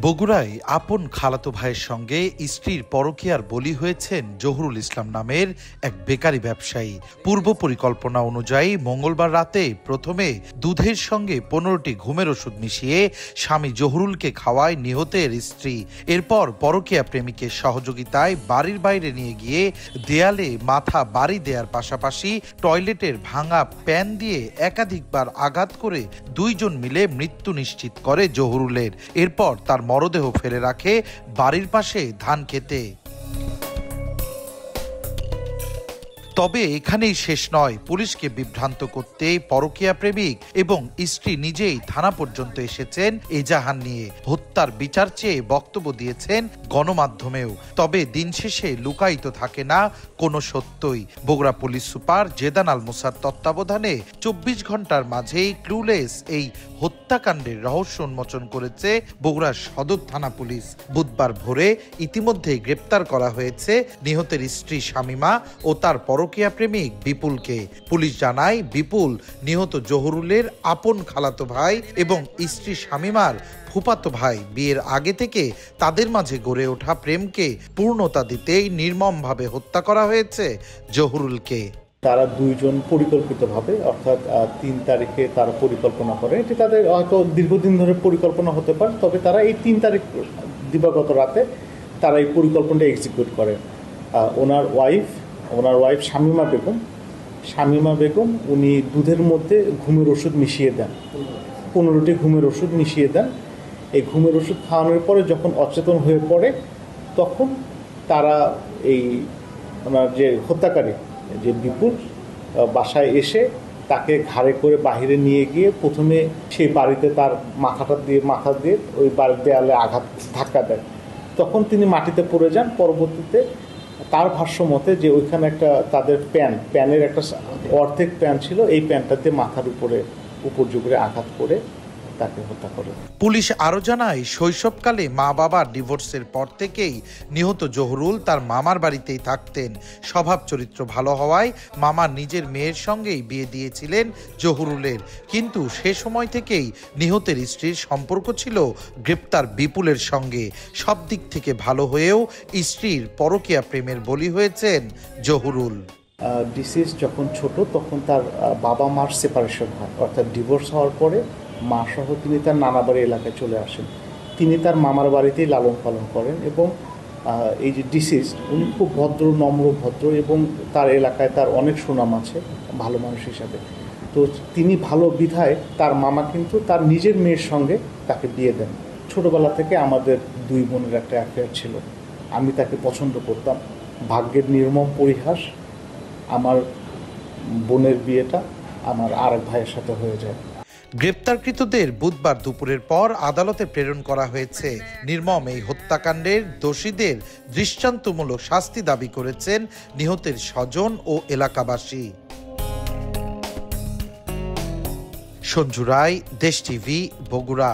বগুড়ায় আপন খালাতো ভাইয়ের সঙ্গে স্ত্রীর পরকীয়ার বলি হয়েছেন জহুরুল ইসলাম নামের এক বেকারি ব্যবসায়ী। পূর্ব পরিকল্পনা অনুযায়ী মঙ্গলবার রাতে প্রথমে দুধের সঙ্গে 15টি ঘুমের ওষুধ মিশিয়ে স্বামী জহুরুলকে খাওয়ায় নিহতের স্ত্রী। এরপর পরকীয়া প্রেমিকের সহযোগিতায় বাড়ির বাইরে নিয়ে গিয়ে দেয়ালে মাথা বাড়ি দেওয়ার পাশাপাশি টয়লেটের ভাঙা প্যান দিয়ে একাধিকবার আঘাত করে দুইজন মিলে মৃত্যু নিশ্চিত করে জহুরুলের। এরপর তার মরদেহ ফেলে রাখে বাড়ির পাশে ধান খেতে। তবে এখানেই শেষ নয়। পুলিশকে বিভ্রান্ত করতে পরকীয়া প্রেমিক এবং স্ত্রী নিজেই থানা পর্যন্ত এসেছেন এজাহার নিয়ে। হত্যার বিচার চেয়ে বক্তব্য দিয়েছেন গণমাধ্যমেও। তবে দিন শেষে লুকায়িত থাকে না কোনো সত্যই। বগুড়া পুলিশ সুপার জেদান আল মুসার তত্ত্বাবধানে 24 ঘন্টার মাঝেই ক্লুলেস এই হত্যাকাণ্ডের রহস্য উন্মোচন করেছে বগুড়া সদর থানা পুলিশ। বুধবার ভোরে ইতিমধ্যে গ্রেপ্তার করা হয়েছে নিহতের স্ত্রী শামীমা ও তার পরকীয়া প্রেমিক বিপুলকে। পুলিশ জানায়, বিপুল নিহত জহুরুলের আপন খালাতো ভাই এবং স্ত্রী শামীমার ফুফাতো ভাই। বিয়ের আগে থেকে তাদের মাঝে গড়ে ওঠা প্রেমকে পূর্ণতা দিতেই নির্মমভাবে হত্যা করা হয়েছে জহুরুলকে। তারা দুইজন পরিকল্পিতভাবে, অর্থাৎ 3 তারিখে তারা পরিকল্পনা করে। এটি তাদের হয়তো দীর্ঘদিন ধরে পরিকল্পনা হতে পারে, তবে তারা এই 3 তারিখ দিবাগত রাতে তারা এই পরিকল্পনাটা এক্সিকিউট করে। ওনার ওয়াইফ শামীমা বেগম উনি দুধের মধ্যে ঘুমের ওষুধ মিশিয়ে দেন, 15টি ঘুমের ওষুধ মিশিয়ে দেন। এই ঘুমের ওষুধ খাওয়ানোর পরে যখন অচেতন হয়ে পড়ে, তখন তারা এই ওনার যে হত্যাকারী যে বিপুল বাসায় এসে তাকে ঘাড়ে করে বাহিরে নিয়ে গিয়ে প্রথমে সেই বাড়িতে তার মাথা দিয়ে ওই বাড়ির দেয়ালে ধাক্কা দেয়। তখন তিনি মাটিতে পড়ে যান। পরবর্তীতে তার ভাষ্য মতে যে ওইখানে একটা তাদের প্যানের একটা অর্ধেক প্যান ছিল, এই প্যানটাতে মাথার উপর্যুপরে আঘাত করে তাকে হত্যা করে। পুলিশ আরো জানায়, শৈশবকালে মা বাবার ডিভোর্সের পর থেকেই নিহত জহুরুল তার মামার বাড়িতেই থাকতেন। স্বভাব চরিত্র ভালো হওয়ায় মামা নিজের মেয়ের সঙ্গেই বিয়ে দিয়েছিলেন জহুরুলের। কিন্তু সে সময় থেকেই নিহতের স্ত্রীর সম্পর্ক ছিল গ্রেপ্তার বিপুলের সঙ্গে। সব দিক থেকে ভালো হয়েও স্ত্রীর পরকীয়া প্রেমের বলি হয়েছেন জহুরুল। ডিসিজ যখন ছোট, তখন তার বাবা মার সেপারেশন হয়, অর্থাৎ ডিভোর্স হওয়ার পরে মা সহ তিনি তার নানা বাড়ি এলাকায় চলে আসেন। তিনি তার মামার বাড়িতেই লালন পালন করেন এবং এই যে ডিসিজ উনি খুব নম্র ভদ্র এবং তার এলাকায় তার অনেক সুনাম আছে ভালো মানুষ হিসাবে। তো তিনি ভালো বিধায় তার মামা কিন্তু তার নিজের মেয়ের সঙ্গে তাকে বিয়ে দেন। ছোটবেলা থেকে আমাদের 2 বোনের একটা অ্যাফেয়ার ছিল। আমি তাকে পছন্দ করতাম। ভাগ্যের নির্মম পরিহাস, আমার বোনের বিয়েটা আমার আরেক ভাইয়ের সাথে হয়ে যায়। গ্রেপ্তারকৃতদের বুধবার দুপুরের পর আদালতে প্রেরণ করা হয়েছে। নির্মম এই হত্যাকাণ্ডের দোষীদের দৃষ্টান্তমূলক শাস্তি দাবি করেছেন নিহতের স্বজন ও এলাকাবাসী। সঞ্জু রায়, দেশ টিভি, বগুড়া।